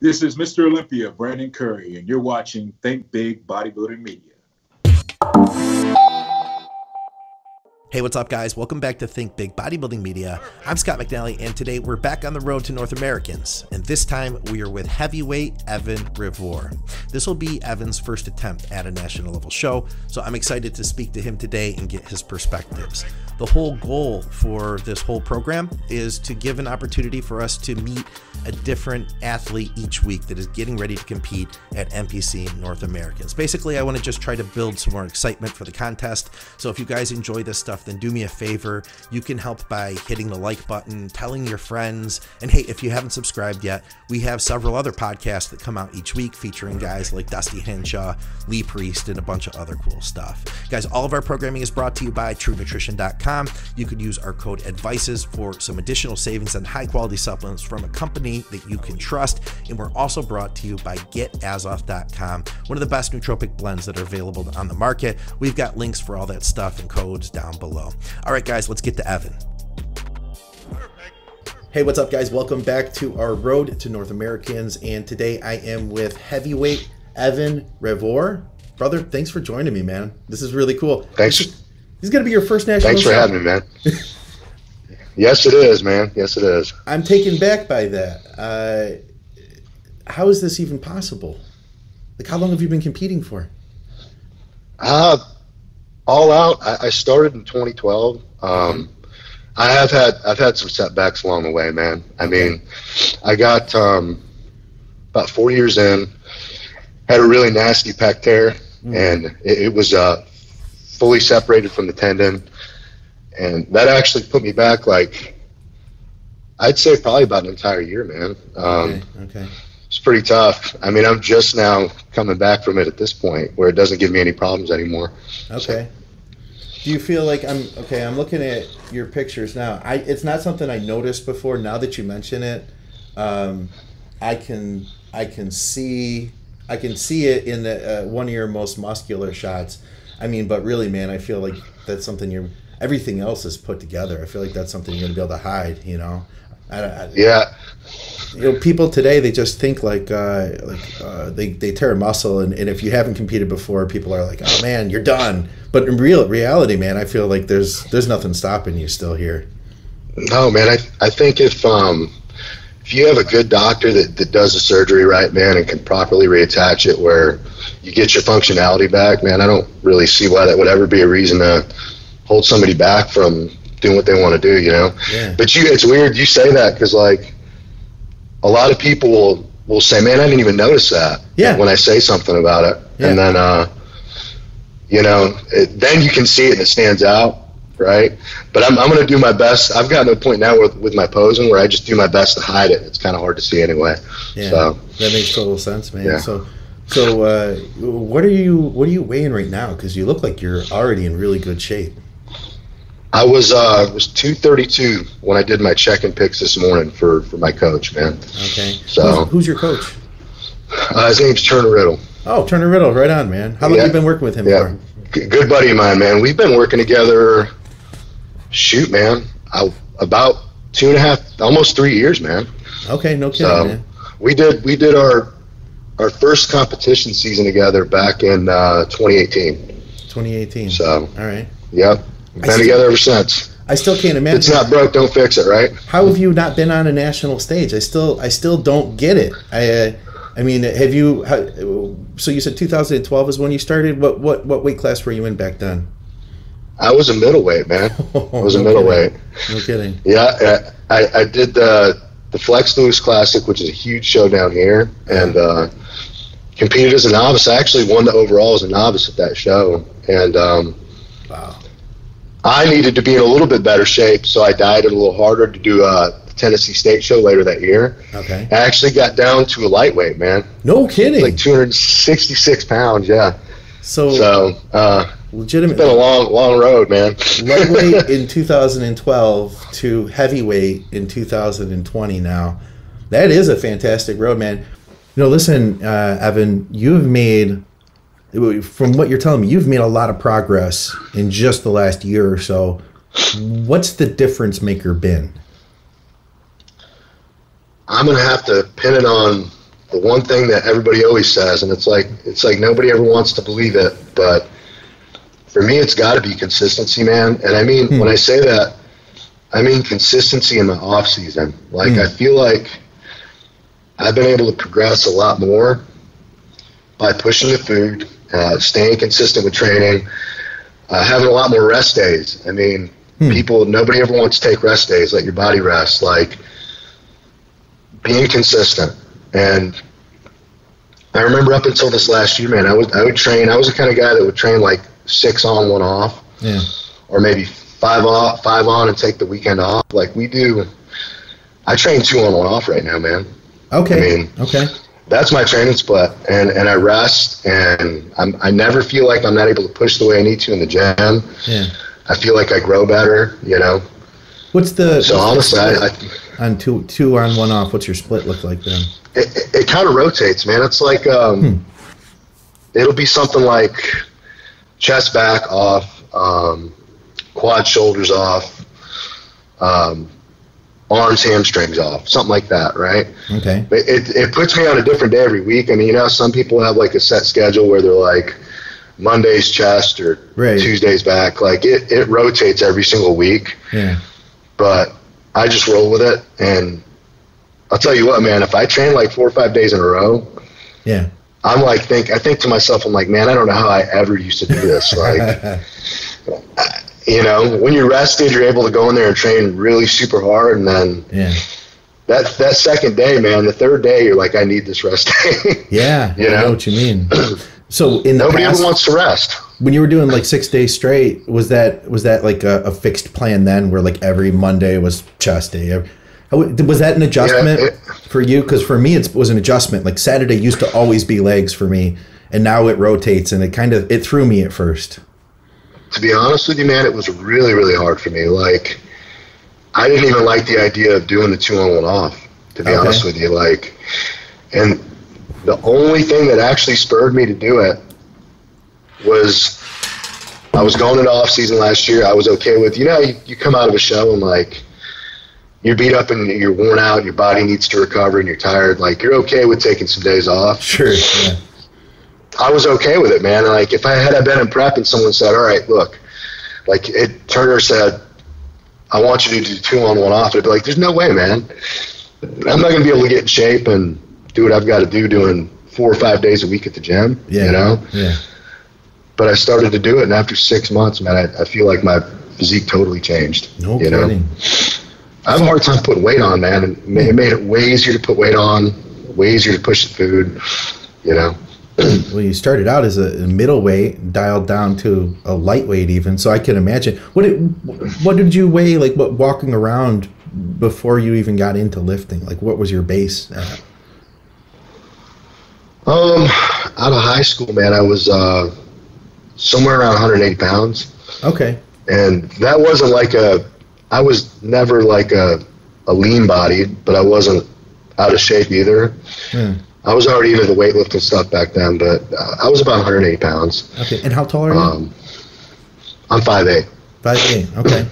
This is Mr. Olympia Brandon Curry, and you're watching Think Big Bodybuilding Media. Hey, what's up, guys? Welcome back to Think Big Bodybuilding Media. I'm Scott McNally, and today we're back on the road to North Americans, and this time we are with heavyweight Evan REVOIR. This will be Evan's first attempt at a national level show, so I'm excited to speak to him today and get his perspectives. The whole goal for this whole program is to give an opportunity for us to meet a different athlete each week that is getting ready to compete at NPC North Americans. Basically, I want to just try to build some more excitement for the contest. So if you guys enjoy this stuff, then do me a favor. You can help by hitting the like button, telling your friends, and hey, if you haven't subscribed yet, we have several other podcasts that come out each week featuring guys like Dusty Henshaw, Lee Priest, and a bunch of other cool stuff. Guys, all of our programming is brought to you by TrueNutrition.com. You could use our code ADVICES for some additional savings on high quality supplements from a company that you can trust. And we're also brought to you by GetAzoth.com, one of the best nootropic blends that are available on the market. We've got links for all that stuff and codes down below. All right, guys, let's get to Evan. Hey, what's up, guys? Welcome back to our road to North Americans. And today I am with heavyweight Evan REVOIR. Brother, thanks for joining me, man. This is really cool. Thanks. This is going to be your first national Thanks for show. having me, man. Yes, it is, man. Yes, it is. I'm taken back by that. How is this even possible? Like, how long have you been competing for? All out. I started in 2012. I've had some setbacks along the way, man. I mean, I got about 4 years in, had a really nasty pec tear, and it was fully separated from the tendon, and that actually put me back, like, I'd say probably about an entire year, man. Okay. It's pretty tough. I mean, I'm just now coming back from it at this point where it doesn't give me any problems anymore. Okay. Do you feel like I'm looking at your pictures now. It's not something I noticed before. Now that you mention it, I can see it in the one of your most muscular shots. I mean, but really, man, I feel like that's something everything else is put together. I feel like that's something you're going to be able to hide, you know? Yeah. You know, people today, they just think like they tear a muscle, and if you haven't competed before, people are like, oh man, you're done. But in reality, man, I feel like there's nothing stopping you still here. No, man, I think if you have a good doctor that does the surgery right, man, and can properly reattach it where you get your functionality back, man, I don't really see why that would ever be a reason to hold somebody back from doing what they want to do, you know? Yeah. But it's weird you say that, because, like, a lot of people will say, man, I didn't even notice that when I say something about it. Yeah. And then, you know, then you can see it and it stands out, right? But I'm going to do my best. I've gotten to a point now with my posing where I just do my best to hide it. It's kind of hard to see anyway. Yeah, so that makes total sense, man. Yeah. So what are you weighing right now? Because you look like you're already in really good shape. I was 232 when I did my check-in picks this morning for my coach, man. Okay. So who's your coach? His name's Turner Riddle. Oh, Turner Riddle, right on, man. How long have you been working with him for? Good buddy of mine, man. We've been working together, shoot, man, about 2.5, almost 3 years, man. Okay, no kidding, so man. We did our first competition season together back in 2018. 2018. So, all right. Yep. Been together ever since. I still can't imagine. It's not broke, don't fix it, right? How have you not been on a national stage? I still don't get it. I mean, have you? So you said 2012 is when you started. What weight class were you in back then? I was a middleweight, man. I was a middleweight. No kidding. Yeah, I did the Flex Lewis Classic, which is a huge show down here, and competed as a novice. I actually won the overall as a novice at that show, and wow. I needed to be in a little bit better shape, so I dieted a little harder to do the Tennessee State show later that year. Okay. I actually got down to a lightweight, man. No kidding. Like 266 pounds, yeah. So legitimately, it's been a long road, man. Lightweight in 2012 to heavyweight in 2020 now. That is a fantastic road, man. You know, listen, Evan, you've made, from what you're telling me, you've made a lot of progress in just the last year or so. What's the difference maker been? I'm going to have to pin it on the one thing that everybody always says, and it's like nobody ever wants to believe it, but for me, it's got to be consistency, man. And I mean, when I say that, I mean consistency in my off season. Like, I feel like I've been able to progress a lot more by pushing the food, staying consistent with training, having a lot more rest days. I mean, nobody ever wants to take rest days, let your body rest. Like, being consistent. And I remember up until this last year, man, I would train. I was the kind of guy that would train like 6 on, 1 off, or maybe 5 on and take the weekend off. Like we do. I train 2 on, 1 off right now, man. Okay. I mean, that's my training split, and I rest, and I never feel like I'm not able to push the way I need to in the gym. Yeah. I feel like I grow better, you know. Honestly, on 2 on, 1 off, what's your split look like then? It kind of rotates, man. It's like it'll be something like chest back off, quad shoulders off, arms hamstrings off, something like that, right? Okay. It puts me on a different day every week. I mean, you know, some people have like a set schedule where they're like Monday's chest or Tuesday's back. Like it rotates every single week. Yeah. But I just roll with it, and I'll tell you what, man, if I train like 4 or 5 days in a row, I'm like, I think to myself, I'm like, man, I don't know how I ever used to do this. Like, you know, when you're rested, you're able to go in there and train really super hard, and then that second day, man, the third day, you're like, I need this rest day. Yeah, you know what you mean. So nobody ever wants to rest. When you were doing like 6 days straight, was that like a fixed plan then, where like every Monday was chest day? Was that an adjustment for you? Because for me, it was an adjustment. Like Saturday used to always be legs for me, and now it rotates, and it threw me at first. To be honest with you, man, it was really, really hard for me. Like, I didn't even like the idea of doing the 2 on, 1 off, to be honest with you. Like, and the only thing that actually spurred me to do it was I was going into off season last year. I was okay with, you know, you come out of a show and like you're beat up and you're worn out, your body needs to recover and you're tired. Like, you're okay with taking some days off. Sure. Yeah. I was okay with it, man. Like, if I had been in prep and someone said, all right, look, like Turner said, I want you to do 2 on, 1 off, I'd be like, there's no way, man. I'm not going to be able to get in shape and do what I've got to do doing 4 or 5 days a week at the gym, you know? Yeah. But I started to do it, and after 6 months, man, I feel like my physique totally changed. No kidding. I have a hard time putting weight on, man, and it made it way easier to put weight on, way easier to push the food, you know? Well, you started out as a middleweight, dialed down to a lightweight even, so I can imagine. What did you weigh, like, walking around before you even got into lifting? Like, what was your base at? Out of high school, man, I was somewhere around 180 pounds. Okay. And that wasn't like I was never like a lean body, but I wasn't out of shape either. I was already into the weightlifting stuff back then, but I was about 180 pounds. Okay. And how tall are you? I'm 5'8". 5'8", okay.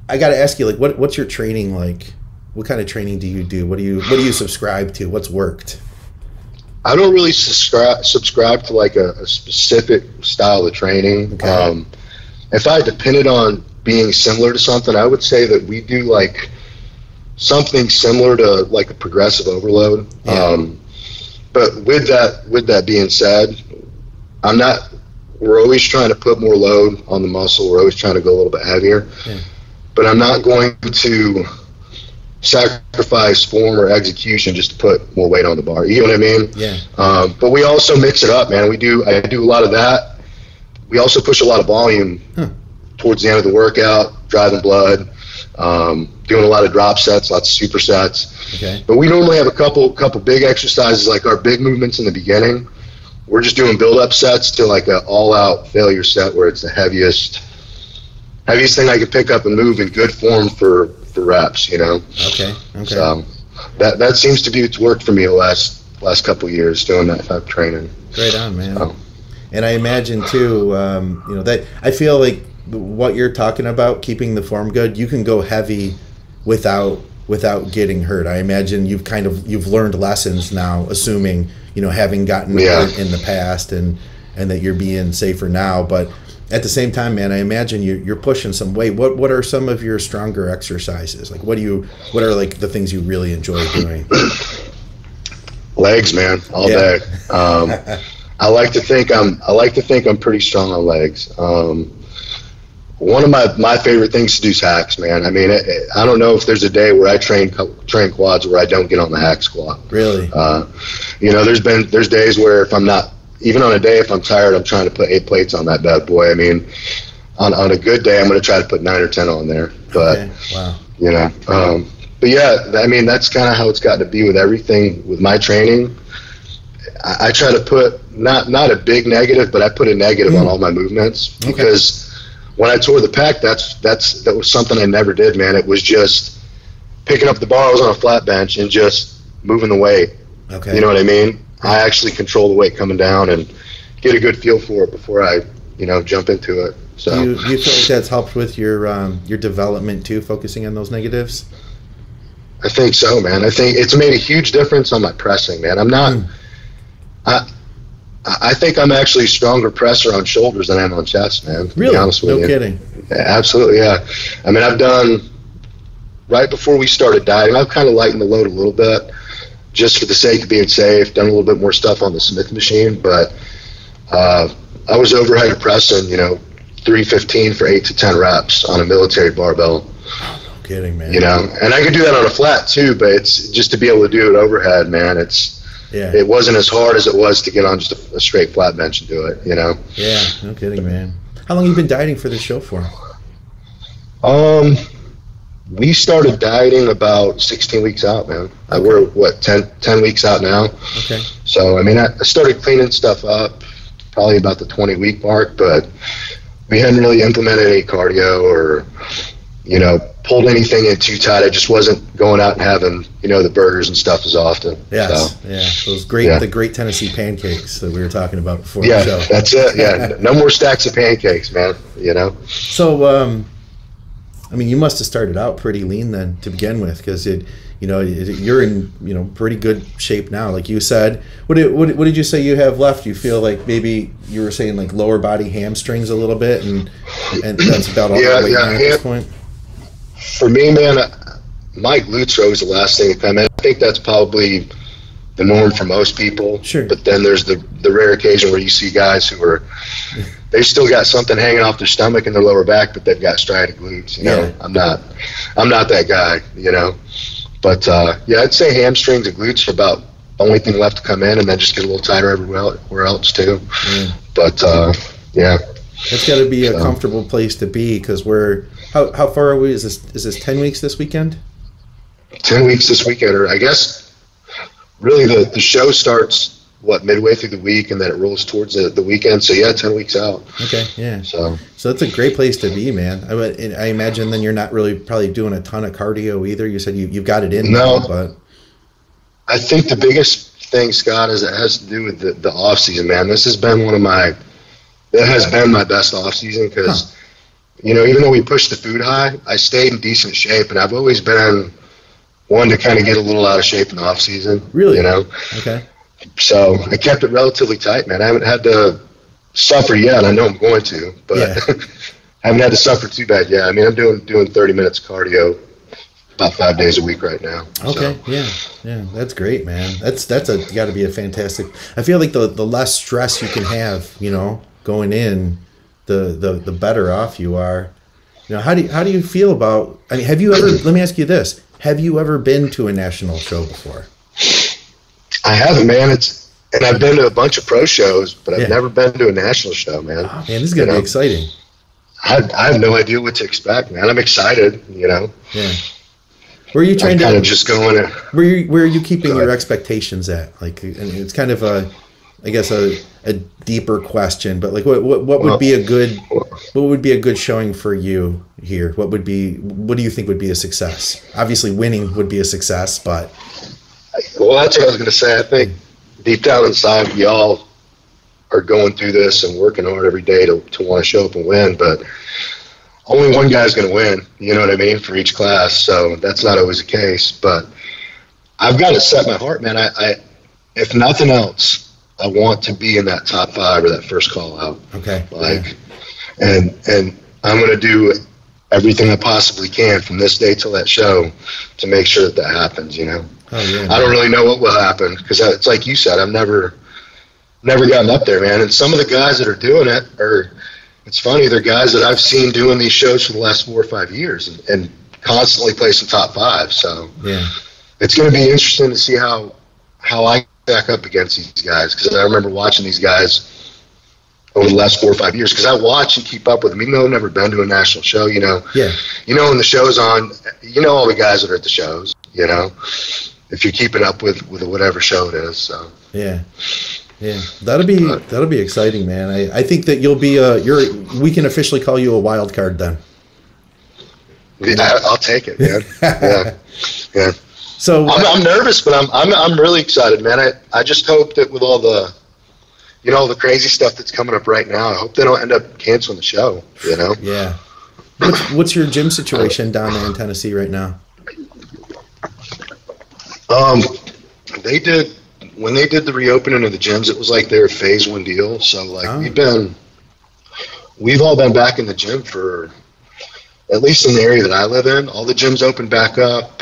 I got to ask you, like, what's your training like? What kind of training do you do? What do you subscribe to? What's worked? I don't really subscribe to like a specific style of training. Okay. If I depended on being similar to something, I would say that we do like something similar to like a progressive overload. Yeah. But with that being said, we're always trying to put more load on the muscle. We're always trying to go a little bit heavier. Yeah. But I'm not going to sacrifice form or execution just to put more weight on the bar. You know what I mean? Yeah. But we also mix it up, man. I do a lot of that. We also push a lot of volume towards the end of the workout, driving blood, doing a lot of drop sets, lots of supersets. Okay. But we normally have a couple big exercises, like our big movements in the beginning. We're just doing build-up sets to like an all-out failure set where it's the heaviest thing I could pick up and move in good form for reps, you know. Okay. So that seems to be what's worked for me the last couple of years doing that type of training. Great on, man. So. And I imagine too, you know, that I feel like what you're talking about, keeping the form good, you can go heavy without without getting hurt? I imagine you've learned lessons now, assuming, you know, having gotten hurt in the past and that you're being safer now. But at the same time, man, I imagine you're pushing some weight. What are some of your stronger exercises? Like, what are like the things you really enjoy doing? Legs, man, all day. I like to think I'm pretty strong on legs. One of my favorite things to do is hacks, man. I mean, I don't know if there's a day where I train quads where I don't get on the hack squat. Really? You know, there's days where if I'm not, even on a day if I'm tired, I'm trying to put 8 plates on that bad boy. I mean, on a good day, I'm going to try to put 9 or 10 on there. But okay. Wow. You know, but yeah, I mean, that's kind of how it's got to be with everything with my training. I try to put not a big negative, but I put a negative on all my movements because when I tore the pec, that was something I never did, man. It was just picking up the bar. I was on a flat bench and just moving the weight. Okay. You know what I mean? I actually control the weight coming down and get a good feel for it before I, you know, jump into it. So do you feel like that's helped with your development too, focusing on those negatives? I think so, man. I think it's made a huge difference on my pressing, man. I'm not. I think I'm actually a stronger presser on shoulders than I am on chest, man. To really? Be honest with you. No kidding. Yeah, absolutely, yeah. I mean, I've done right before we started dieting. I've kind of lightened the load a little bit, just for the sake of being safe. Done a little bit more stuff on the Smith machine, but I was overhead pressing, you know, 315 for 8 to 10 reps on a military barbell. No kidding, man. You know, and I could do that on a flat too, but it's just to be able to do it overhead, man. It wasn't as hard as it was to get on just a straight flat bench and do it, you know? Yeah, no kidding, man. How long have you been dieting for this show for? We started dieting about 16 weeks out, man. Okay. We're, 10 weeks out now. Okay. So, I mean, I started cleaning stuff up probably about the 20-week mark, but we hadn't really implemented any cardio or, you know, pulled anything in too tight. I just wasn't going out and having, you know, the burgers and stuff as often. Yes, so, the great Tennessee pancakes that we were talking about before the show. Yeah, that's it. Yeah, no more stacks of pancakes, man. You know. So, I mean, you must have started out pretty lean then to begin with, because you're in, you know, pretty good shape now. Like you said, what did you say you have left? You feel like maybe you were saying like lower body hamstrings a little bit, and that's about all the weight at this point. For me, man, my glutes are always the last thing to come in. I think that's probably the norm for most people. Sure. But then there's the rare occasion where you see guys who they've still got something hanging off their stomach and their lower back, but they've got striated glutes. You know, I'm not that guy. You know, but I'd say hamstrings and glutes are about the only thing left to come in, and then just get a little tighter everywhere else too. Yeah. But it's got to be a comfortable place to be, because how far are we? Is this 10 weeks this weekend? 10 weeks this weekend, or I guess really the show starts midway through the week, and then it rolls towards the weekend. So 10 weeks out. Okay, yeah. So that's a great place to be, man. I imagine then you're not really probably doing a ton of cardio either. You said you've got it in. No, now, but I think the biggest thing, Scott, is it has to do with the off season, man. This has been my best off season because. You know, even though we pushed the food high, I stayed in decent shape, and I've always been one to kind of get a little out of shape in the off season. Really? You know? Okay. So I kept it relatively tight, man. I haven't had to suffer yet. I know I'm going to, but I haven't had to suffer too bad yet. I mean, I'm doing 30 minutes cardio about 5 days a week right now. Okay. So. Yeah. That's great, man. That's got to be a fantastic. I feel like the less stress you can have, you know, going in, the better off you are. You know, how do you feel about? I mean, have you ever? Let me ask you this: have you ever been to a national show before? I haven't, man. And I've been to a bunch of pro shows, but I've never been to a national show, man. Oh, man, this is gonna be exciting. I have no idea what to expect, man. I'm excited, you know. Yeah. Where are you trying to just going? Where are you keeping your expectations at? Like, and it's kind of a deeper question, but like, what would be a good showing for you here? What do you think would be a success? Obviously, winning would be a success, but that's what I was going to say. I think deep down inside, we all are going through this and working hard every day to want to show up and win. But only one guy's going to win, you know what I mean, for each class. So that's not always the case. But I've got it set in my heart, man. I if nothing else, I want to be in that top 5 or that first call out. Okay. Like, and I'm going to do everything I possibly can from this day till that show to make sure that that happens, you know. Oh, yeah, I don't really know what will happen because it's like you said, I've never gotten up there, man. And some of the guys that are doing it it's funny, they're guys that I've seen doing these shows for the last 4 or 5 years and constantly placing top 5. So yeah, it's going to be interesting to see how I back up against these guys, because I remember watching these guys over the last 4 or 5 years, because I watch and keep up with them, even though I've never been to a national show, you know. Yeah. You know, when the show's on, you know all the guys that are at the shows, you know, if you're keeping up with whatever show it is. So yeah. Yeah, that'll be exciting, man. I think that you'll be we can officially call you a wild card then. I'll take it, man. yeah. So I'm nervous, but I'm really excited, man. I just hope that with all the, you know, the crazy stuff that's coming up right now, I hope they don't end up canceling the show. You know. Yeah. What's your gym situation down there in Tennessee right now? When they did the reopening of the gyms, it was like their phase 1 deal. So like we've all been back in the gym for, at least in the area that I live in, all the gyms opened back up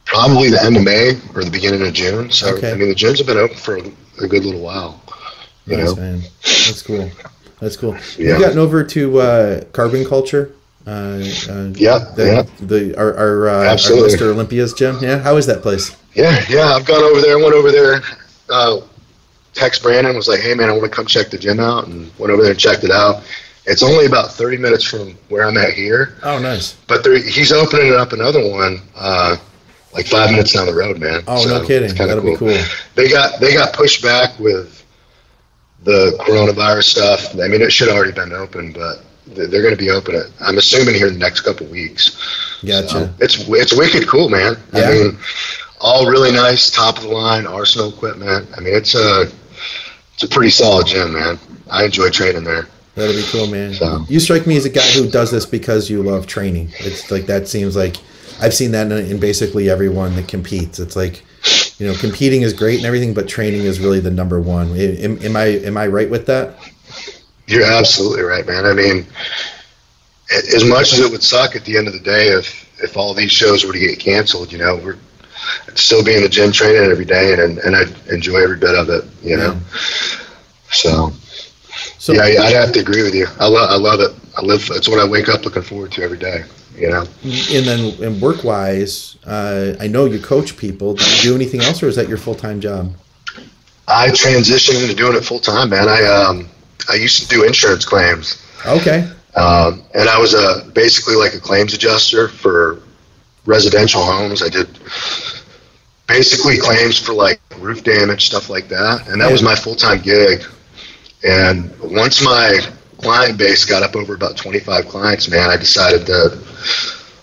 probably the end of May or the beginning of June. So okay. I mean, the gyms have been open for a good little while. You know? Man. That's cool. That's cool. Yeah. You've gotten over to Carbon Culture. Our Mr. Olympia's gym. Yeah, how is that place? Yeah, I've gone over there. Went over there. Text Brandon, was like, "Hey man, I want to come check the gym out," and went over there and checked it out. It's only about 30 minutes from where I'm at here. Oh, nice. But he's opening up another one, like 5 minutes down the road, man. Oh, so no kidding. That'll be cool. They got pushed back with the coronavirus stuff. I mean, it should have already been open, but they're going to be open, I'm assuming, here in the next couple of weeks. Gotcha. So it's wicked cool, man. Yeah. I mean, all really nice, top of the line Arsenal equipment. I mean, it's a pretty solid gym, man. I enjoy training there. That'll be cool, man. So. You strike me as a guy who does this because you love training. It's like, that seems like I've seen that in basically everyone that competes. It's like, you know, competing is great and everything, but training is really the number one. Am I right with that? You're absolutely right, man. I mean, as much as it would suck at the end of the day if all these shows were to get canceled, you know, I'd still be in the gym training every day, and I'd enjoy every bit of it, you know. So yeah, I'd have to agree with you. I love it. It's what I wake up looking forward to every day, you know. And then work-wise, I know you coach people. Do you do anything else, or is that your full-time job? I transitioned into doing it full-time, man. I used to do insurance claims. Okay. And I was basically like a claims adjuster for residential homes. I did basically claims for like roof damage, stuff like that. And that was my full-time gig. And once my client base got up over about 25 clients, man, I decided that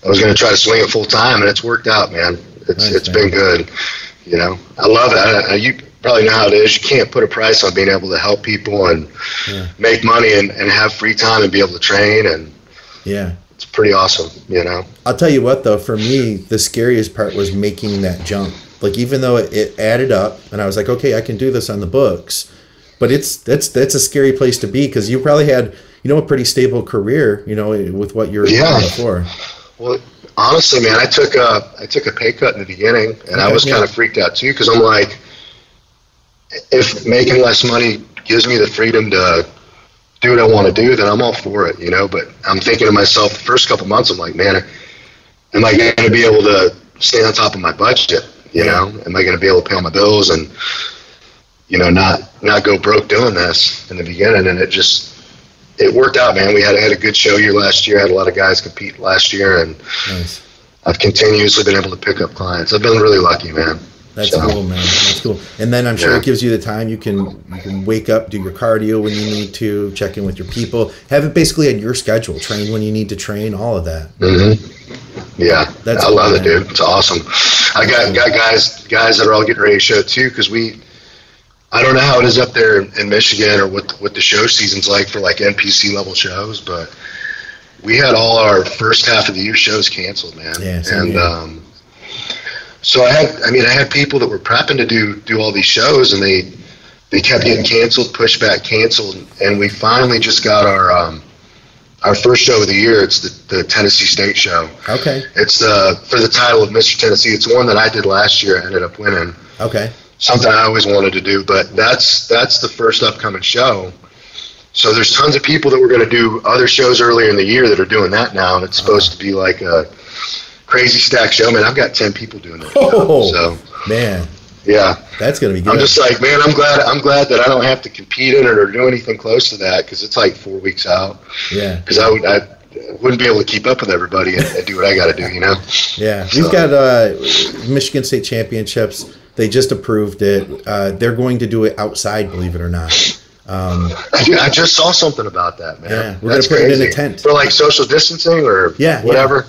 I was going to try to swing it full-time, and it's worked out, man. It's been good. You know, I love it. You probably know how it is. You can't put a price on being able to help people and make money and have free time and be able to train. And it's pretty awesome, you know. I'll tell you what, though, for me, the scariest part was making that jump. Like, even though it added up, and I was like, okay, I can do this on the books, but that's a scary place to be, because you probably had, you know, a pretty stable career, you know, with what you were doing before. Well, honestly, man, I took a pay cut in the beginning, and I was kind of freaked out too, because I'm like, if making less money gives me the freedom to do what I want to do, then I'm all for it, you know. But I'm thinking to myself, the first couple months, I'm like, man, am I going to be able to stay on top of my budget? You know, am I going to be able to pay all my bills and, you know, not go broke doing this in the beginning? And it worked out, man. I had a good show year last year. I had a lot of guys compete last year, and I've continuously been able to pick up clients. I've been really lucky, man. That's cool, man. That's cool. And then I'm sure it gives you the time you can wake up, do your cardio when you need to, check in with your people, have it basically on your schedule, train when you need to train, all of that. Mm-hmm. Yeah, I love it, dude. It's awesome. I got guys that are all getting ready to show too, because I don't know how it is up there in Michigan or what the show season's like for like NPC level shows, but we had all our first half of the year shows canceled, man. Yeah, and so I had people that were prepping to do all these shows, and they kept getting canceled, pushed back, canceled, and we finally just got our first show of the year. It's the Tennessee State show. Okay. It's for the title of Mr. Tennessee. It's one that I did last year. I ended up winning. Okay. Something I always wanted to do, but that's the first upcoming show. So there's tons of people that were going to do other shows earlier in the year that are doing that now, and it's supposed to be like a crazy stack show. Man, I've got 10 people doing it. So man, yeah, that's going to be good. I'm just like, man, I'm glad that I don't have to compete in it or do anything close to that, because it's like 4 weeks out. Yeah, because I wouldn't be able to keep up with everybody and do what I got to do, you know. Yeah, we've got Michigan State Championships. They just approved it. They're going to do it outside, believe it or not. I just saw something about that, man. Yeah, we're going to put it in a tent for like social distancing or whatever.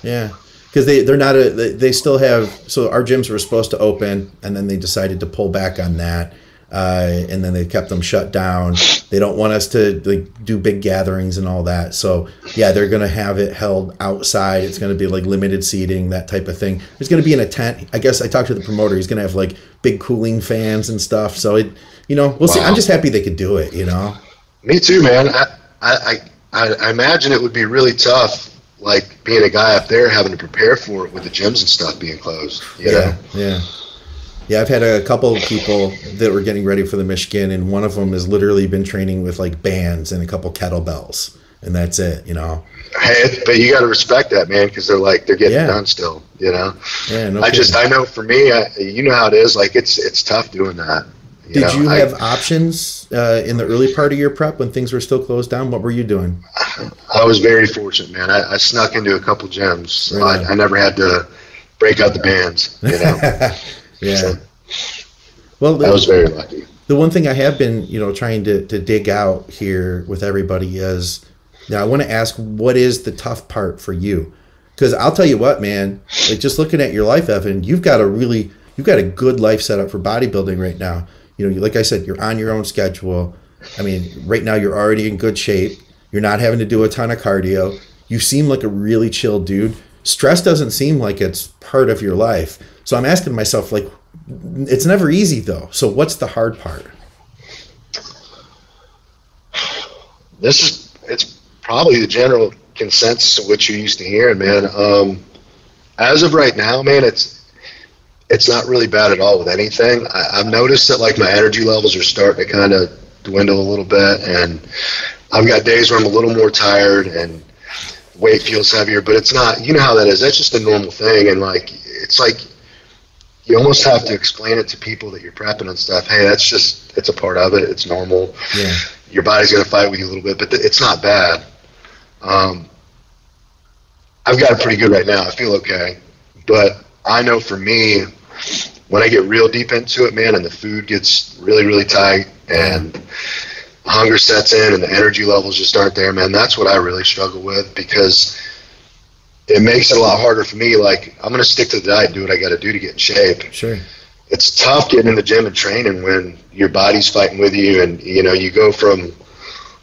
Yeah, because they're not they still have. So our gyms were supposed to open, and then they decided to pull back on that, and then they kept them shut down. They don't want us to do big gatherings and all that. So yeah, they're going to have it held outside. It's going to be like limited seating, that type of thing. It's going to be in a tent. I guess I talked to the promoter. He's going to have like big cooling fans and stuff. So we'll see. I'm just happy they could do it. Me too, man. I imagine it would be really tough, like being a guy up there having to prepare for it with the gyms and stuff being closed. You know? Yeah, I've had a couple of people that were getting ready for the Michigan, and one of them has literally been training with like bands and a couple kettlebells, and that's it. Hey, but you got to respect that, man, because they're getting it done still. Yeah, no kidding. I know for me, you know how it is. Like it's tough doing that. Did you have options in the early part of your prep when things were still closed down? What were you doing? I was very fortunate, man. I snuck into a couple gyms. Right. I never had to break out the bands. Yeah. So, well, I was very lucky. The one thing I have been, trying to dig out here with everybody is, now I want to ask, what is the tough part for you? Because I'll tell you what, man, like just looking at your life, Evan, you've got a good life set up for bodybuilding right now. Like I said, you're on your own schedule. I mean, right now you're already in good shape. You're not having to do a ton of cardio. You seem like a really chill dude. Stress doesn't seem like it's part of your life. So I'm asking myself, like, it's never easy though. So what's the hard part? It's probably the general consensus of what you're used to hearing, man. As of right now, man, it's not really bad at all with anything. I've noticed that like my energy levels are starting to kind of dwindle a little bit, and I've got days where I'm a little more tired and weight feels heavier, but it's not, you know how that is. That's just a normal thing. And like, it's like, you almost have to explain it to people that you're prepping and stuff. Hey, it's a part of it. It's normal. Yeah. Your body's going to fight with you a little bit, but it's not bad. I've got it pretty good right now. I feel okay. But I know for me, when I get real deep into it, man, and the food gets really, really tight and hunger sets in and the energy levels just aren't there, man, that's what I really struggle with, because it makes it a lot harder for me. Like, I'm going to stick to the diet and do what I got to do to get in shape. Sure. It's tough getting in the gym and training when your body's fighting with you, and you go from,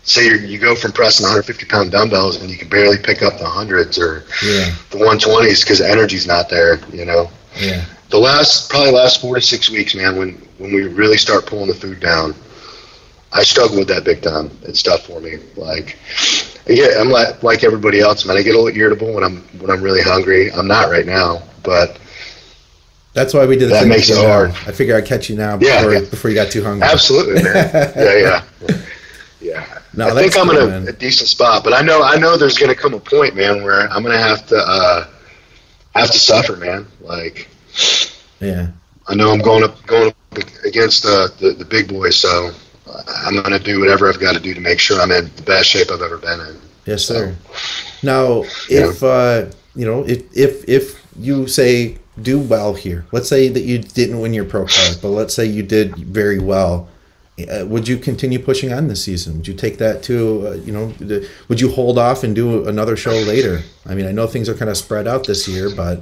say you go from pressing 150-pound dumbbells and you can barely pick up the hundreds or the 120s because the energy's not there. Yeah. The last 4 to 6 weeks, man, when we really start pulling the food down, I struggle with that big time. It's tough for me. Like, I'm like everybody else, man. I get a little irritable when I'm really hungry. I'm not right now, but that's why we did that makes it hard. I figure I'd catch you now before you got too hungry. Absolutely, man. Yeah. No, I think I'm in a decent spot, but I know there's going to come a point, man, where I'm going to have to suffer, man. Like, yeah. I know I'm going up against the big boys, so I'm going to do whatever I've got to do to make sure I'm in the best shape I've ever been in. Yes, sir. Now, if you say do well here, let's say that you didn't win your pro card, but let's say you did very well, would you continue pushing on this season? Would you take that to, would you hold off and do another show later? I mean, I know things are kind of spread out this year, but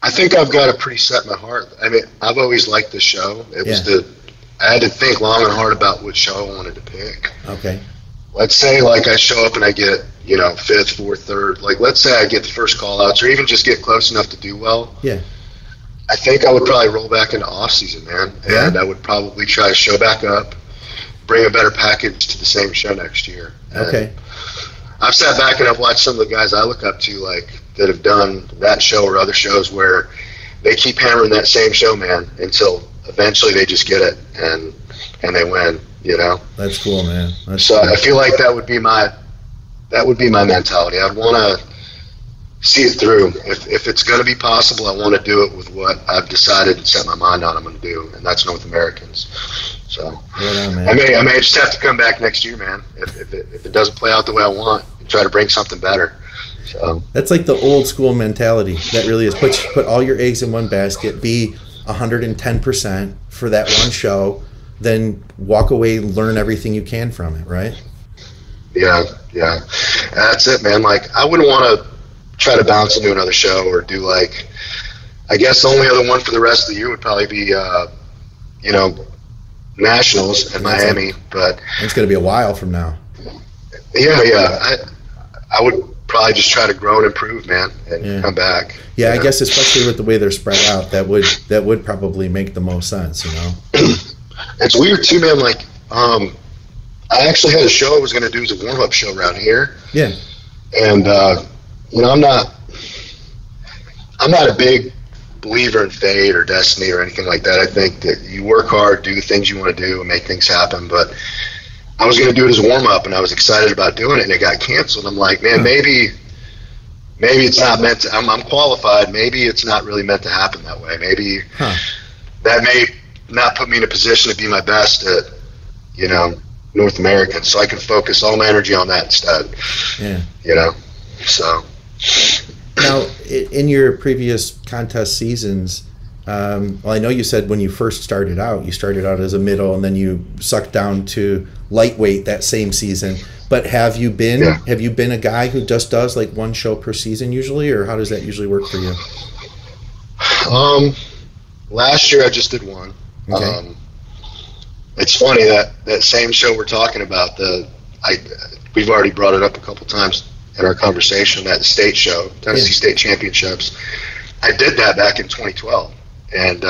I think I've got it pretty set in my heart. I mean, I've always liked the show. It was I had to think long and hard about what show I wanted to pick. Okay. Let's say, like, I show up and I get, you know, 5th, 4th, 3rd. Like, let's say I get the first call-outs or even just get close enough to do well. Yeah. I think I would probably roll back into off-season, man. Yeah. And I would probably try to show back up, bring a better package to the same show next year. And okay. I've sat back and I've watched some of the guys I look up to, like, that have done that show or other shows where they keep hammering that same show, man, until eventually they just get it and they win, you know? That's cool, man. So cool. I feel like that would be my mentality. I'd want to see it through. If it's going to be possible, I want to do it with what I've decided and set my mind on I'm going to do, and that's North Americans. So right on, man. I may just have to come back next year, man, if it doesn't play out the way I want, and try to bring something better. So that's like the old school mentality. That really is. Put all your eggs in one basket. Be 110% for that one show. Then walk away and learn everything you can from it, right? Yeah. That's it, man. Like, I wouldn't want to try to bounce into another show or do, like, I guess the only other one for the rest of the year would probably be, you know, Nationals in Miami. But it's going to be a while from now. Yeah. I would probably just try to grow and improve, man, and come back. Yeah, I guess especially with the way they're spread out, that would probably make the most sense, you know? It's weird too, man. Like, I actually had a show I was going to do as a warm-up show around here. Yeah. And you know, I'm not a big believer in fate or destiny or anything like that. I think that you work hard, do the things you want to do, and make things happen. But I was going to do it as a warm-up, and I was excited about doing it, and it got canceled. I'm like, man, maybe it's not meant to. I'm qualified. Maybe it's not really meant to happen that way. Maybe that may not put me in a position to be my best at, you know, North American, so I can focus all my energy on that instead. Yeah. You know, so. Now, in your previous contest seasons, well, I know you said when you first started out, you started out as a middle, and then you sucked down to lightweight that same season. But have you been a guy who just does like one show per season usually, or how does that usually work for you? Last year I just did one. Okay. It's funny that same show we're talking about. We've already brought it up a couple times in our conversation. That state show, Tennessee State Championships. I did that back in 2012, and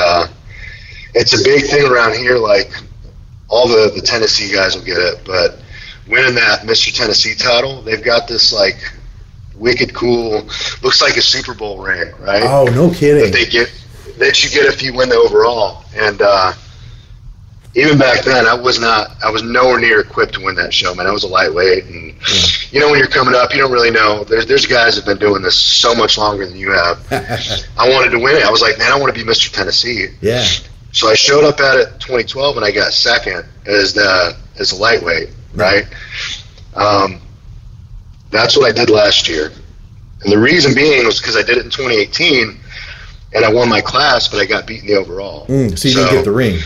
it's a big thing around here. Like, all the Tennessee guys will get it, but winning that Mr. Tennessee title, they've got this like wicked cool, looks like a Super Bowl ring, right? Oh, no kidding. That you get if you win the overall. And even back then, I was nowhere near equipped to win that show, man. I was a lightweight, and you know, when you're coming up, you don't really know. There's guys that have been doing this so much longer than you have. I wanted to win it. I was like, man, I want to be Mr. Tennessee. Yeah. So I showed up at it in 2012, and I got second as a lightweight, right? That's what I did last year, and the reason being was because I did it in 2018. And I won my class, but I got beat in the overall. So you didn't get the ring.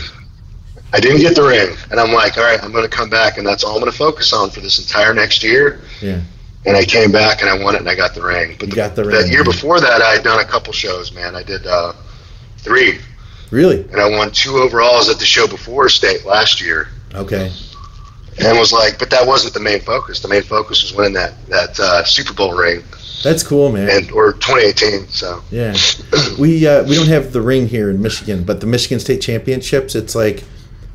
I didn't get the ring. And I'm like, all right, I'm going to come back, and that's all I'm going to focus on for this entire next year. Yeah. And I came back, and I won it, and I got the ring. But that year before that, I had done a couple shows, man. I did 3. Really? And I won 2 overalls at the show before state last year. Okay. And was like, but that wasn't the main focus. The main focus was winning that Super Bowl ring. That's cool, man. Or 2018, so. Yeah. We don't have the ring here in Michigan, but the Michigan State Championships, it's like,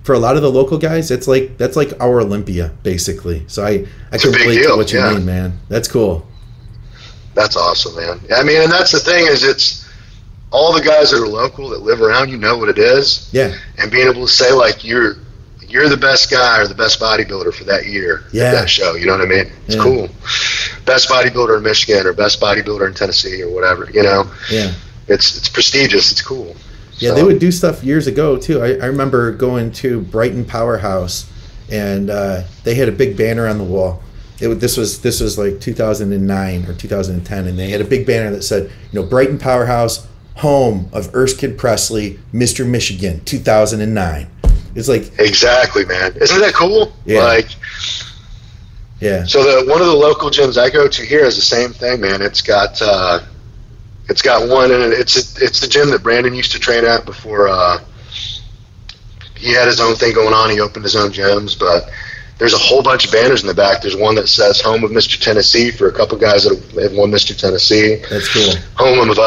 for a lot of the local guys, that's like our Olympia, basically. So I can relate to what you mean, man. That's cool. That's awesome, man. I mean, and that's the thing, is it's all the guys that are local that live around, you know what it is. Yeah. And being able to say, like, you're the best guy or the best bodybuilder for that year at that show. You know what I mean? It's cool. Best bodybuilder in Michigan or best bodybuilder in Tennessee or whatever, you know? Yeah. It's prestigious. It's cool. Yeah, they would do stuff years ago, too. I remember going to Brighton Powerhouse, and they had a big banner on the wall. This was like 2009 or 2010, and they had a big banner that said, you know, Brighton Powerhouse, home of Erskine Presley, Mr. Michigan, 2009. It's like, exactly, man. Isn't that cool? Yeah. Like, yeah. So one of the local gyms I go to here is the same thing, man. It's got It's got one in it. It's the gym that Brandon used to train at before he had his own thing going on. He opened his own gyms, but there's a whole bunch of banners in the back. There's one that says home of Mr. Tennessee for a couple guys that have won Mr. Tennessee. That's cool. Home of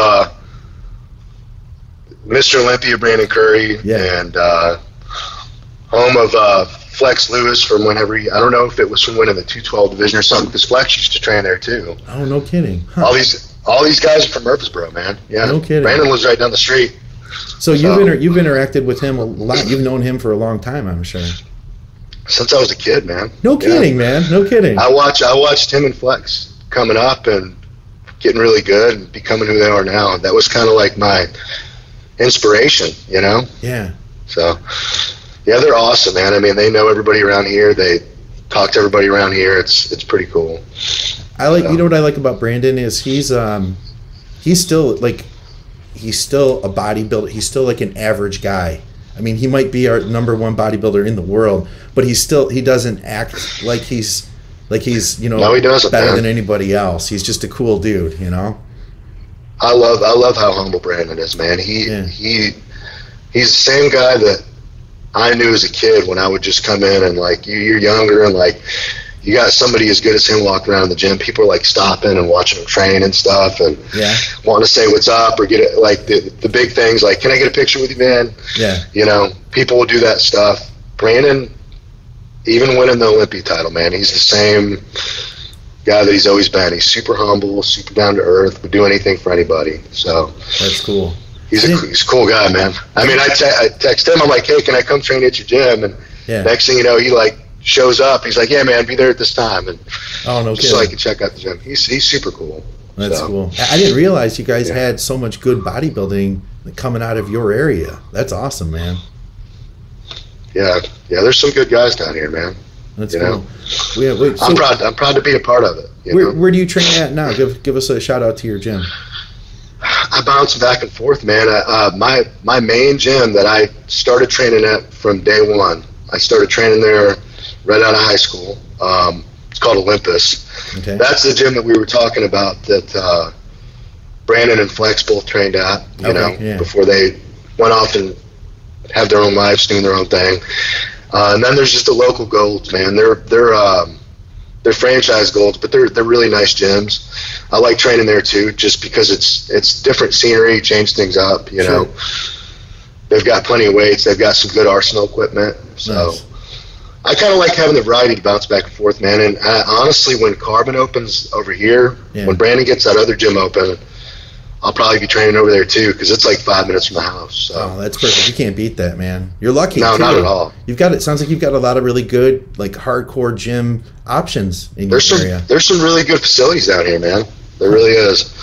Mr. Olympia Brandon Curry, and home of Flex Lewis from whenever I don't know if it was from winning the 212 division or something, because Flex used to train there too. Oh, no kidding. Huh. All these guys are from Murfreesboro, man. Yeah, no kidding. Brandon lives right down the street. So you've interacted with him a lot. You've known him for a long time, I'm sure. Since I was a kid, man. No kidding, man. No kidding. I watched him and Flex coming up and getting really good and becoming who they are now. That was kind of like my inspiration, you know? Yeah. So, yeah, they're awesome, man. I mean, they know everybody around here. They talk to everybody around here. It's pretty cool. You know what I like about Brandon is he's still a bodybuilder. He's still like an average guy. I mean, he might be our number one bodybuilder in the world, but he doesn't act like he's no, he doesn't, better man. than anybody else. He's just a cool dude, you know. I love how humble Brandon is, man. He's the same guy that I knew as a kid when I would just come in and like you're younger and like you got somebody as good as him walking around the gym. People are like stopping and watching him train and stuff and wanting to say what's up or get it, like the big things like, can I get a picture with you, man? Yeah. You know, people will do that stuff. Brandon, even winning the Olympia title, man, he's the same guy that he's always been. He's super humble, super down to earth, would do anything for anybody. So that's cool. He's a cool guy, man. I mean, I text him. I'm like, hey, can I come train at your gym? And next thing you know, he like shows up. He's like, yeah, man, be there at this time. And just so I can check out the gym. He's super cool. That's cool. I didn't realize you guys had so much good bodybuilding coming out of your area. That's awesome, man. Yeah. There's some good guys down here, man. That's cool. So I'm proud to be a part of it. Where do you train at now? Give us a shout out to your gym. I bounce back and forth, man. My main gym that I started training at from day one. I started training there right out of high school. It's called Olympus. Okay. That's the gym that we were talking about that Brandon and Flex both trained at. Before they went off and have their own lives, doing their own thing. And then there's just the local golds, man. They're franchise golds, but they're really nice gyms. I like training there too, just because it's different scenery, change things up. You know, they've got plenty of weights. They've got some good arsenal equipment. So I kind of like having the variety to bounce back and forth, man. And honestly, when Carbon opens over here, when Brandon gets that other gym open, I'll probably be training over there too, because it's like 5 minutes from the house. So. Oh, that's perfect. You can't beat that, man. You're lucky. No, not at all. It sounds like you've got a lot of really good, like hardcore gym options in your area. There's some really good facilities down here, man. There really is.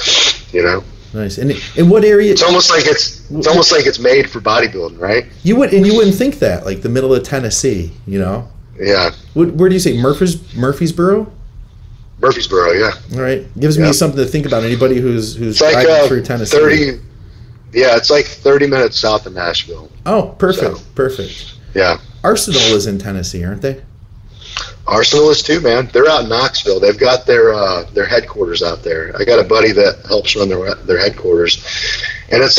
You know. Nice. And in what area? It's almost like it's made for bodybuilding, right? You wouldn't think that, like the middle of Tennessee, you know. Yeah. Where do you say Murfreesboro? Murfreesboro, yeah. All right, gives me something to think about. Anybody who's like, through Tennessee. It's like 30 minutes south of Nashville. Oh, perfect, perfect. Yeah. Arsenal is in Tennessee, aren't they? Arsenal is too, man. They're out in Knoxville. They've got their headquarters out there. I got a buddy that helps run their headquarters, and it's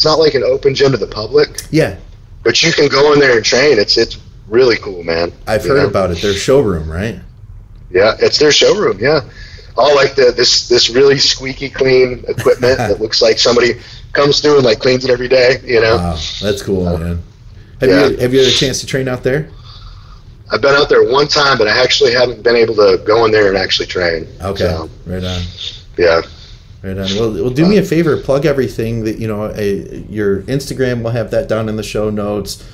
not like an open gym to the public. Yeah. But you can go in there and train. It's really cool, man. I've heard about it. Their showroom, right? Yeah, it's their showroom. Yeah, all like this really squeaky clean equipment that looks like somebody comes through and like cleans it every day. You know, wow, that's cool, man. Have you had a chance to train out there? I've been out there one time, but I actually haven't been able to go in there and actually train. Okay, so, right on. Yeah. Right on. Well, do me a favor, plug everything that your Instagram. We'll have that down in the show notes.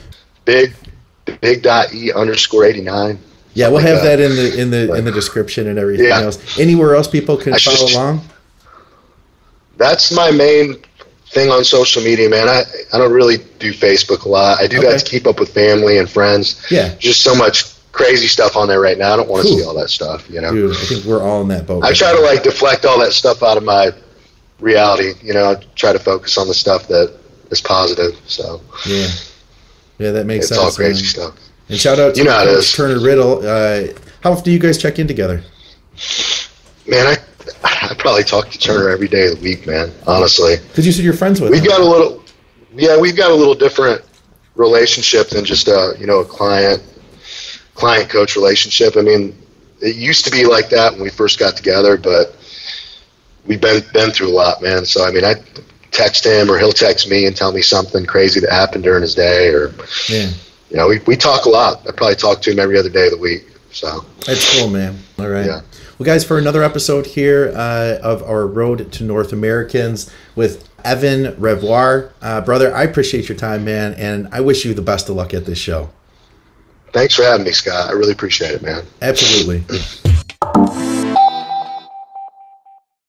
Big.E_89. Yeah, we'll have that in the description and everything else. Anywhere else people can follow along? That's my main thing on social media, man. I don't really do Facebook a lot. I do that to keep up with family and friends. Yeah. Just so much crazy stuff on there right now. I don't want to see all that stuff, you know. Dude, I think we're all in that boat. I try to like deflect all that stuff out of my reality, you know. Try to focus on the stuff that is positive. So yeah, that makes sense. It's all crazy stuff. And shout out to Coach Turner Riddle. How often do you guys check in together? Man, I probably talk to Turner every day of the week, man. Honestly, because you said you're friends with him. We've got a little different relationship than just a client coach relationship. I mean, it used to be like that when we first got together, but we've been through a lot, man. So I mean, I text him or he'll text me and tell me something crazy that happened during his day, or we talk a lot. I probably talk to him every other day of the week. So that's cool, man. All right. Yeah. Well, guys, for another episode here of our Road to North Americans with Evan REVOIR. Brother, I appreciate your time, man, and I wish you the best of luck at this show. Thanks for having me, Scott. I really appreciate it, man. Absolutely.